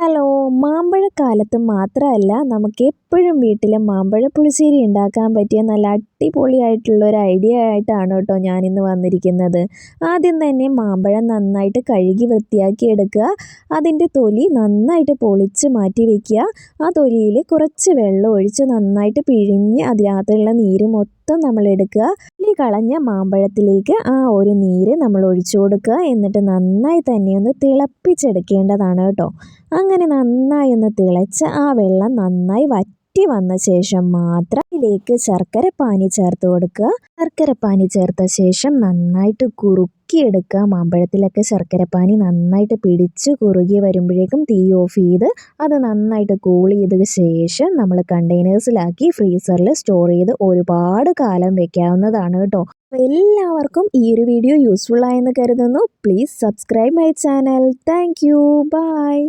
Hello, മാമ്പഴക്കാലത്ത് മാത്രമല്ല നമുക്ക് എപ്പോഴും വീട്ടിൽ മാമ്പഴ പുളിശ്ശേരി ഉണ്ടാക്കാൻ പറ്റിയ നല്ല അടിപൊളിയായിട്ടുള്ള ഒരു ഐഡിയ ആയിട്ടാണ് കേട്ടോ ഞാനിന്ന് വന്നിരിക്കുന്നത്. ആദ്യം തന്നെ മാമ്പഴം നന്നായിട്ട് കഴുകി വൃത്തിയാക്കി എടുക്കുക. അതിൻ്റെ തൊലി നന്നായിട്ട് പൊളിച്ച് മാറ്റി വയ്ക്കുക. ആ തൊലിയിൽ കുറച്ച് വെള്ളം ഒഴിച്ച് നന്നായിട്ട് പിഴിഞ്ഞ് അതിനകത്തുള്ള നീര് മൊത്തം നമ്മൾ എടുക്കുക. തൊലി കളഞ്ഞ മാമ്പഴത്തിലേക്ക് ആ ഒരു നീര് നമ്മൾ ഒഴിച്ചു കൊടുക്കുക. എന്നിട്ട് നന്നായി തന്നെ ഒന്ന് തിളപ്പിച്ചെടുക്കേണ്ടതാണ് കേട്ടോ. അങ്ങനെ നന്നായി ഒന്ന് തിളച്ച് ആ വെള്ളം നന്നായി വറ്റി വന്ന ശേഷം മാത്രം ഇതിലേക്ക് ശർക്കരപ്പാനി ചേർത്ത് കൊടുക്കുക. ശർക്കരപ്പാനി ചേർത്ത ശേഷം നന്നായിട്ട് കുറുക്കിയെടുക്കുക. മാമ്പഴത്തിലൊക്കെ ശർക്കരപ്പാനി നന്നായിട്ട് പിടിച്ച് കുറുകി വരുമ്പോഴേക്കും തീ ഓഫ് ചെയ്ത് അത് നന്നായിട്ട് കൂൾ ചെയ്തതിന് ശേഷം നമ്മൾ കണ്ടെയ്നേഴ്സിലാക്കി ഫ്രീസറിൽ സ്റ്റോർ ചെയ്ത് ഒരുപാട് കാലം വെക്കാവുന്നതാണ് കേട്ടോ. എല്ലാവർക്കും ഈ ഒരു വീഡിയോ യൂസ്ഫുൾ ആയെന്ന് കരുതുന്നു. Please subscribe my channel. Thank you. By.